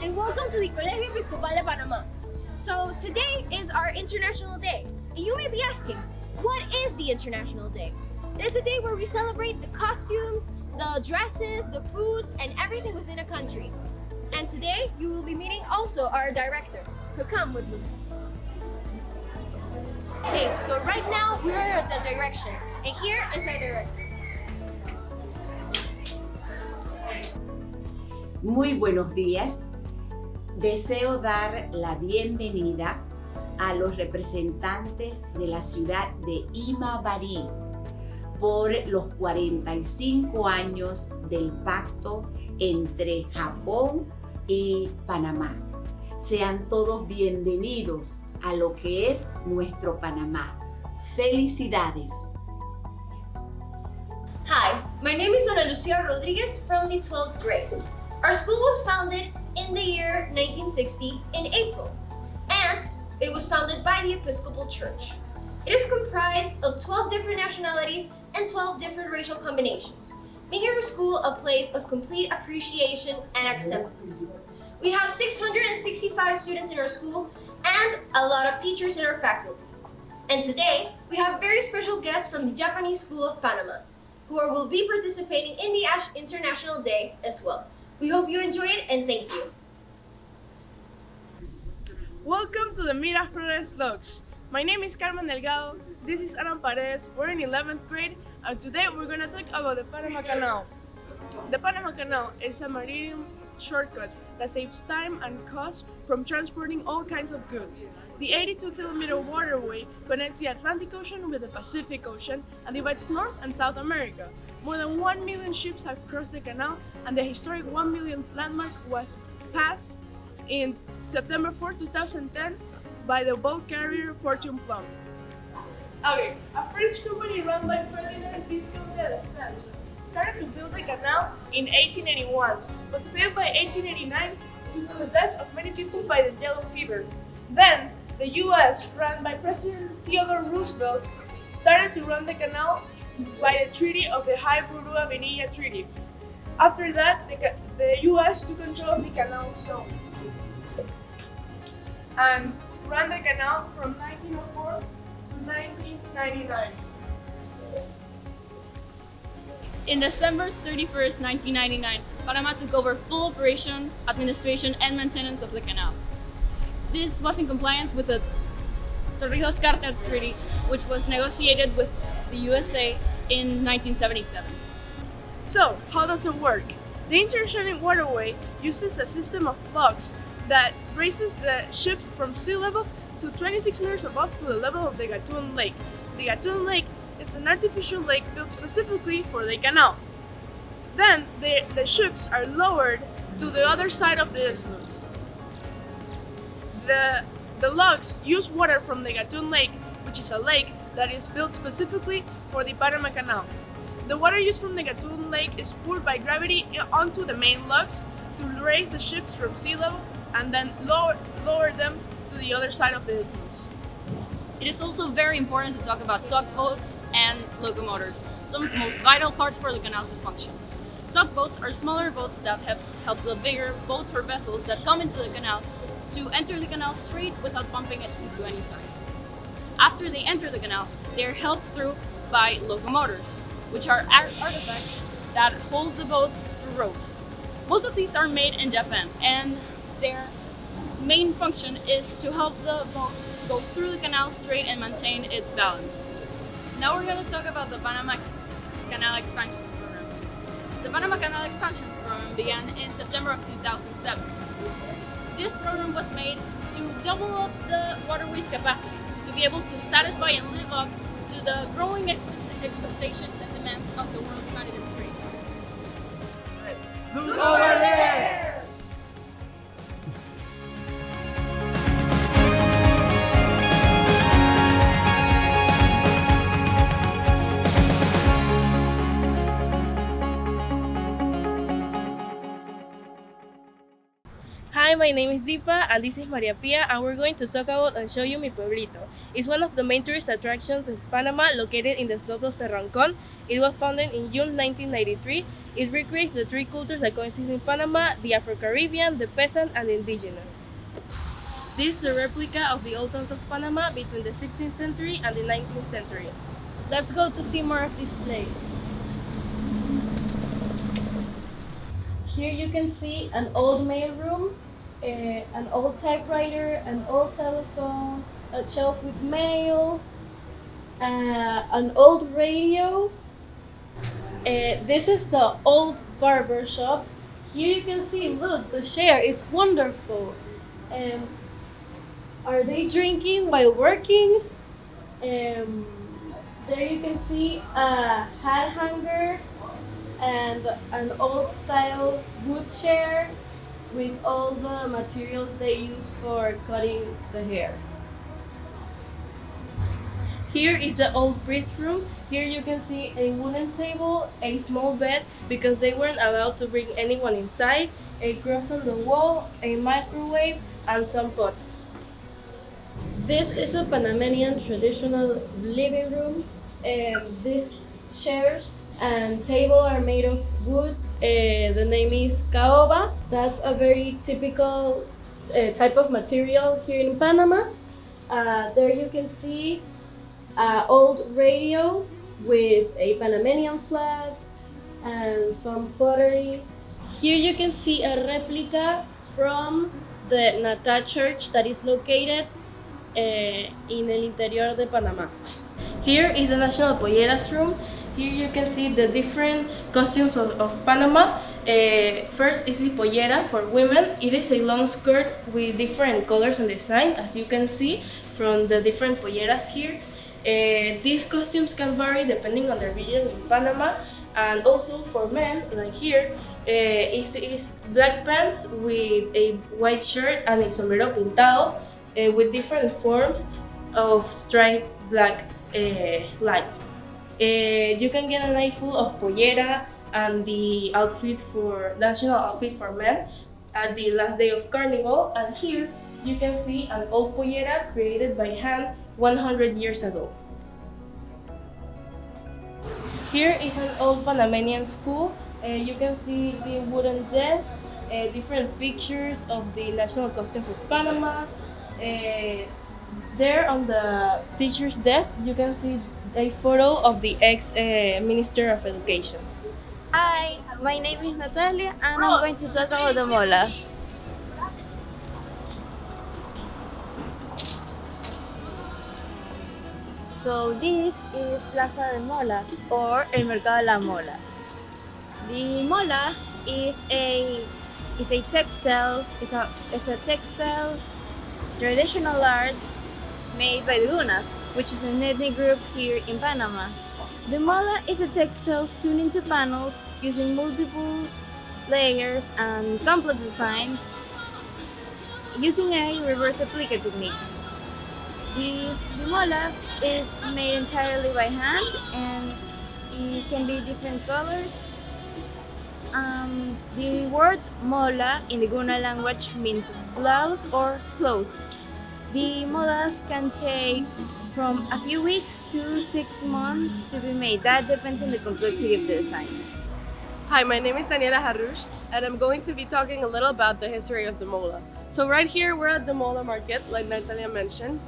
and welcome to the Colegio Episcopal de Panama. So today is our International Day, and you may be asking, what is the International Day? It's a day where we celebrate the costumes, the dresses, the foods, and everything within a country. And today, you will be meeting also our director, so come with me. Okay, so right now we are at the direction, and here is our director. Muy buenos días. Deseo dar la bienvenida a los representantes de la ciudad de Imabari por los 45 años del pacto entre Japón y Panamá. Sean todos bienvenidos a lo que es nuestro Panamá. ¡Felicidades! Hi, my name is Ana Lucia Rodriguez from the 12th grade. Our school was founded in the year 1960 in April, and it was founded by the Episcopal Church. It is comprised of 12 different nationalities and 12 different racial combinations, making our school a place of complete appreciation and acceptance. We have 665 students in our school and a lot of teachers in our faculty. And today, we have very special guests from the Japanese School of Panama, who will be participating in the International Day as well. We hope you enjoy it and thank you. Welcome to the Miraflores Vlogs. My name is Carmen Delgado, this is Ana Paredes, we're in 11th grade, and today we're going to talk about the Panama Canal. The Panama Canal is a maritime shortcut that saves time and cost from transporting all kinds of goods. The 82-kilometer waterway connects the Atlantic Ocean with the Pacific Ocean and divides North and South America. More than 1 million ships have crossed the canal, and the historic 1 millionth landmark was passed in September 4, 2010 by the boat carrier Fortune Plum. Okay, a French company run by Ferdinand Viscount de Lesseps started to build the canal in 1881, but failed by 1889 due to the deaths of many people by the yellow fever. Then, the US, run by President Theodore Roosevelt, started to run the canal by the Treaty of the High-Burua-Venilla Treaty. After that, the US took control of the canal zone and ran the canal from 1904 to 1999. In December 31st, 1999, Panama took over full operation, administration, and maintenance of the canal. This was in compliance with the Torrijos Carter Treaty, which was negotiated with the USA in 1977. So, how does it work? The interoceanic waterway uses a system of locks that raises the ships from sea level to 26 meters above to the level of the Gatun Lake. The Gatun Lake is an artificial lake built specifically for the canal. Then, the ships are lowered to the other side of the isthmus. The logs use water from the Gatun Lake, which is a lake that is built specifically for the Panama Canal. The water used from the Gatun Lake is poured by gravity onto the main logs to raise the ships from sea level and then lower them to the other side of the isthmus. It is also very important to talk about tugboats and locomotives, some of the most vital parts for the canal to function. Tugboats are smaller boats that help the bigger boats or vessels that come into the canal to enter the canal straight without bumping it into any sides. After they enter the canal, they are helped through by locomotives, which are artifacts that hold the boat through ropes. Most of these are made in Japan, and their main function is to help the boat go through the canal straight and maintain its balance. Now we're going to talk about the Panama Canal Expansion Program. The Panama Canal Expansion Program began in September of 2007. This program was made to double up the waterway's capacity, to be able to satisfy and live up to the growing expectations and demands of the world's maritime trade. Look over there! Hi, my name is Deepa and this is Maria Pia, and we're going to talk about and show you mi pueblito. It's one of the main tourist attractions in Panama, located in the slopes of Cerro Ancón. It was founded in June 1993. It recreates the three cultures that coexist in Panama: the Afro-Caribbean, the peasant, and the indigenous. This is a replica of the old towns of Panama between the 16th century and the 19th century. Let's go to see more of display. Here you can see an old mail room, an old typewriter, an old telephone, a shelf with mail, an old radio. This is the old barber shop. Here you can see, look, the chair is wonderful. Are they drinking while working? There you can see a hat hanger and an old style wood chair with all the materials they use for cutting the hair. Here is the old priest room. Here you can see a wooden table, a small bed because they weren't allowed to bring anyone inside, a cross on the wall, a microwave, and some pots. This is a Panamanian traditional living room. These chairs and table are made of wood. The name is caoba. That's a very typical type of material here in Panama. There you can see an old radio with a Panamanian flag and some pottery. Here you can see a replica from the Nata Church that is located in el interior de Panama. Here is the National Polleras room. Here you can see the different costumes of Panama. First is the pollera for women. It is a long skirt with different colors and design, as you can see from the different polleras here. These costumes can vary depending on the region in Panama, and also for men, like here, is black pants with a white shirt and a sombrero pintado with different forms of striped black lines. You can get an eyeful of pollera and the national outfit for men at the last day of Carnival, and here you can see an old pollera created by hand 100 years ago. Here is an old Panamanian school. You can see the wooden desk, different pictures of the national costume of Panama. There on the teacher's desk, you can see a photo of the ex-Minister of Education. Hi, my name is Natalia and I'm going to talk about the molas. So this is Plaza de Mola or El Mercado de la Mola. The mola is a textile traditional art made by the Lunas, which is an ethnic group here in Panama. The mola is a textile sewn into panels using multiple layers and complex designs using a reverse applique technique. The mola is made entirely by hand and it can be different colors. The word mola in the Guna language means blouse or clothes. The molas can take from a few weeks to 6 months to be made. That depends on the complexity of the design. Hi, my name is Daniela Harush, and I'm going to be talking a little about the history of the mola. So right here, we're at the mola market, like Natalia mentioned,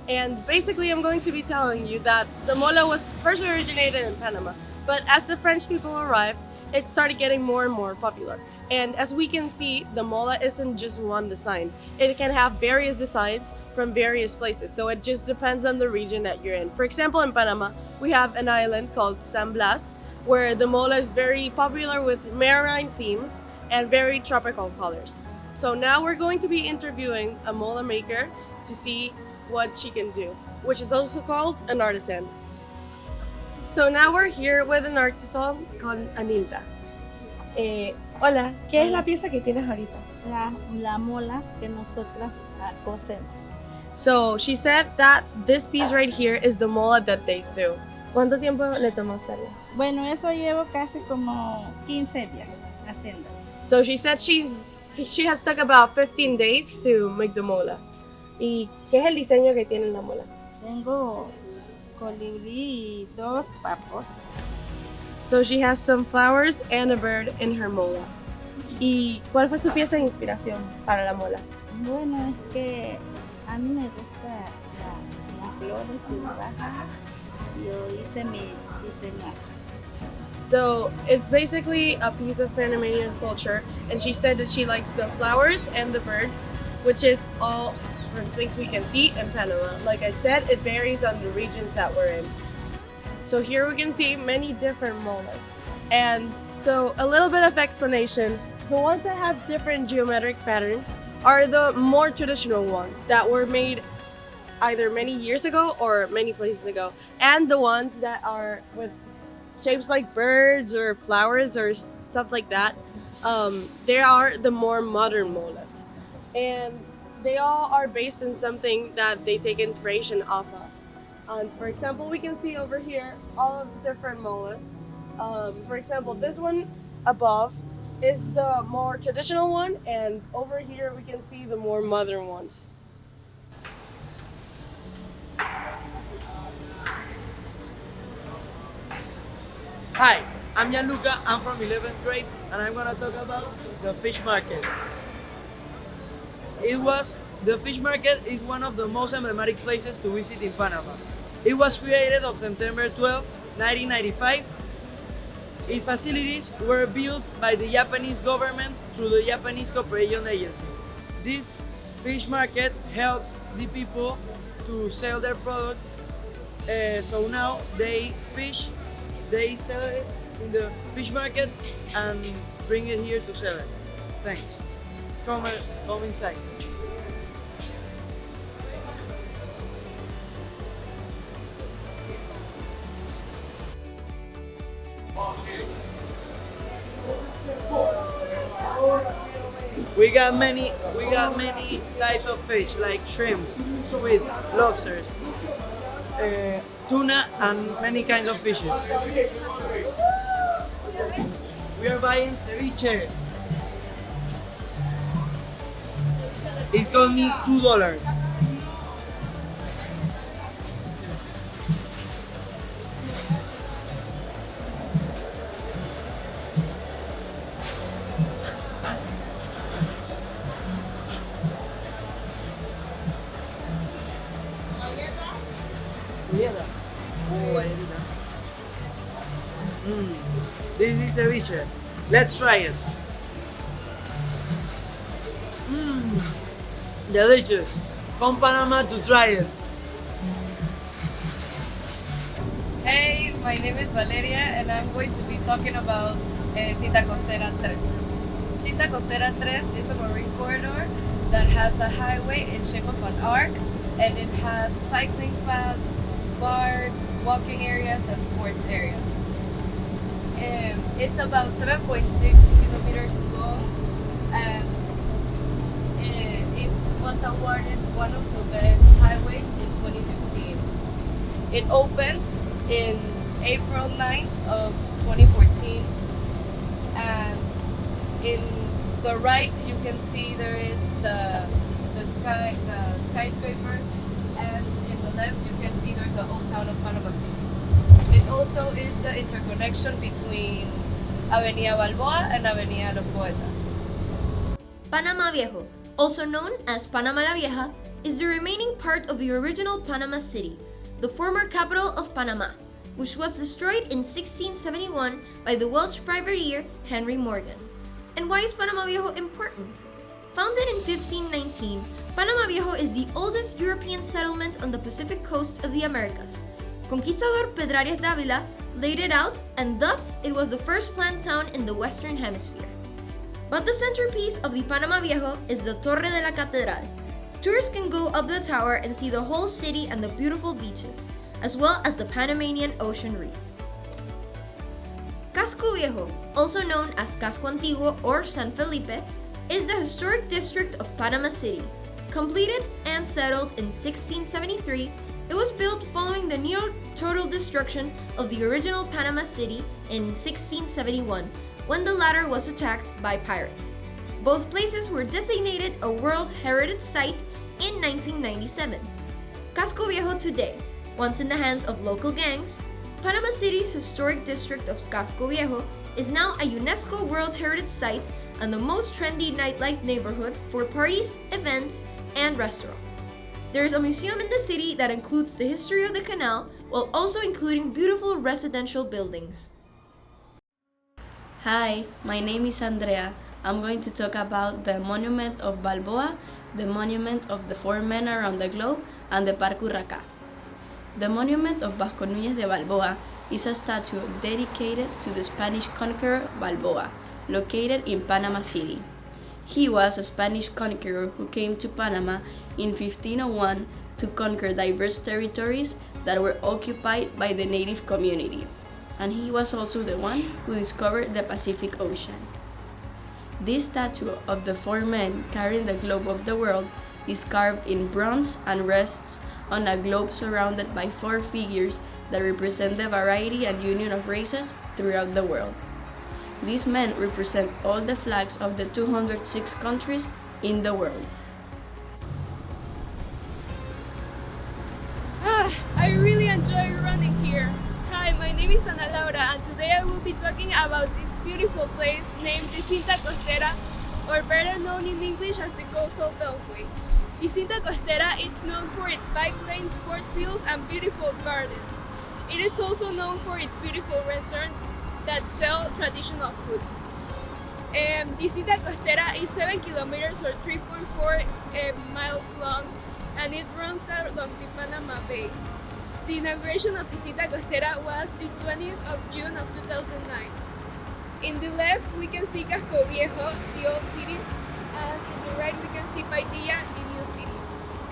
and basically I'm going to be telling you that the mola was first originated in Panama, but as the French people arrived, it started getting more and more popular. And as we can see, the mola isn't just one design. It can have various designs from various places, so it just depends on the region that you're in. For example, in Panama, we have an island called San Blas, where the mola is very popular with marine themes and very tropical colors. So now we're going to be interviewing a mola maker to see what she can do, which is also called an artisan. So now we're here with an artisan called Anilda. Hola, ¿qué es la pieza que tienes ahorita? La mola que nosotras cosemos. So she said that this piece right here is the mola that they sew. ¿Cuánto tiempo le tomó hacerla? Bueno, eso llevo casi como 15 días haciendo. So she said she has took about 15 days to make the mola. ¿Y qué es el diseño que tiene la mola? Tengo colibrí y 2 papos. So she has some flowers and a bird in her mola. ¿Y cuál fue su pieza de inspiración para la mola? Bueno, es que a mí me gusta las flores y bajas. Yo hice mi diseño. So it's basically a piece of Panamanian culture, and she said that she likes the flowers and the birds, which is all for things we can see in Panama. Like I said, it varies on the regions that we're in. So here we can see many different molas. And so a little bit of explanation. The ones that have different geometric patterns are the more traditional ones that were made either many years ago or many places ago. And the ones that are with shapes like birds or flowers or stuff like that, they are the more modern molas. And they all are based on something that they take inspiration off of. For example, we can see over here all of the different molas. For example, this one above is the more traditional one, and over here we can see the more modern ones. Hi, I'm Gianluca, I'm from 11th grade, and I'm gonna talk about the fish market. The fish market is one of the most emblematic places to visit in Panama. It was created on September 12, 1995. Its facilities were built by the Japanese government through the Japanese Cooperation Agency. This fish market helps the people to sell their products. So now they sell it in the fish market and bring it here to sell it. Thanks. Come inside. We got many types of fish like shrimps, squid, lobsters, tuna, and many kinds of fishes. We are buying ceviche. It cost me $2. This is ceviche. Let's try it. Delicious. Come Panama to try it. Hey, my name is Valeria and I'm going to be talking about Cita Costera 3. Cita Costera 3 is a marine corridor that has a highway in shape of an arc, and it has cycling paths, parks, walking areas, and sports areas. It's about 7.6 kilometers long, and it was awarded one of the best highways in 2015. It opened in April 9th of 2014, and in the right you can see there is the skyscrapers, and in the left you can see there's the old town of Panama City. It also is the interconnection between Avenida Balboa and Avenida Los Poetas. Panama Viejo, also known as Panama la Vieja, is the remaining part of the original Panama City, the former capital of Panama, which was destroyed in 1671 by the Welsh privateer Henry Morgan. And why is Panama Viejo important? Founded in 1519, Panama Viejo is the oldest European settlement on the Pacific coast of the Americas. Conquistador Pedrarias Dávila laid it out, and thus it was the first planned town in the Western Hemisphere. But the centerpiece of the Panama Viejo is the Torre de la Catedral. Tourists can go up the tower and see the whole city and the beautiful beaches, as well as the Panamanian Ocean Reef. Casco Viejo, also known as Casco Antiguo or San Felipe, is the historic district of Panama City. Completed and settled in 1673, it was built following the near total destruction of the original Panama City in 1671, when the latter was attacked by pirates. Both places were designated a World Heritage Site in 1997. Casco Viejo today, once in the hands of local gangs, Panama City's historic district of Casco Viejo is now a UNESCO World Heritage Site and the most trendy nightlife neighborhood for parties, events, and restaurants. There is a museum in the city that includes the history of the canal while also including beautiful residential buildings. Hi, my name is Andrea. I'm going to talk about the Monument of Balboa, the Monument of the Four Men Around the Globe, and the Parque Urraca. The Monument of Vasco Núñez de Balboa is a statue dedicated to the Spanish conqueror Balboa, located in Panama City. He was a Spanish conqueror who came to Panama in 1501 to conquer diverse territories that were occupied by the native community, and he was also the one who discovered the Pacific Ocean. This statue of the four men carrying the globe of the world is carved in bronze and rests on a globe surrounded by four figures that represent the variety and union of races throughout the world. These men represent all the flags of the 206 countries in the world. I really enjoy running here. Hi, my name is Ana Laura, and today I will be talking about this beautiful place named the Cinta Costera, or better known in English as the Coastal Beltway. The Cinta Costera is known for its bike lanes, sport fields, and beautiful gardens. It is also known for its beautiful restaurants that sell traditional foods. The Cinta Costera is 7 kilometers or 3.4 miles long, and it runs along the Panama Bay. The inauguration of the Cinta Costera was the 20th of June of 2009. In the left, we can see Casco Viejo, the old city, and in the right, we can see Paitilla, the new city.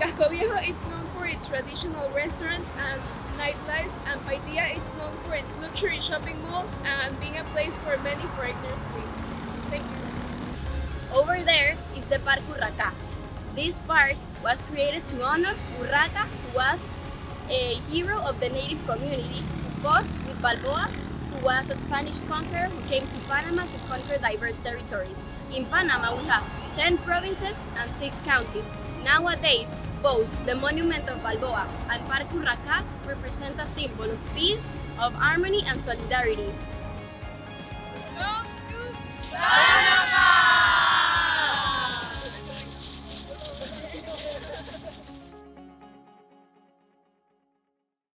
Casco Viejo is known for its traditional restaurants and nightlife, and Paitilla is known for its luxury shopping malls and being a place for many foreigners live. Thank you. Over there is the Parque Urraca. This park was created to honor Urraca, who was a hero of the native community who fought with Balboa, who was a Spanish conqueror who came to Panama to conquer diverse territories. In Panama, we have 10 provinces and 6 counties. Nowadays, both the Monument of Balboa and Parque Urraca represent a symbol of peace, of harmony, and solidarity.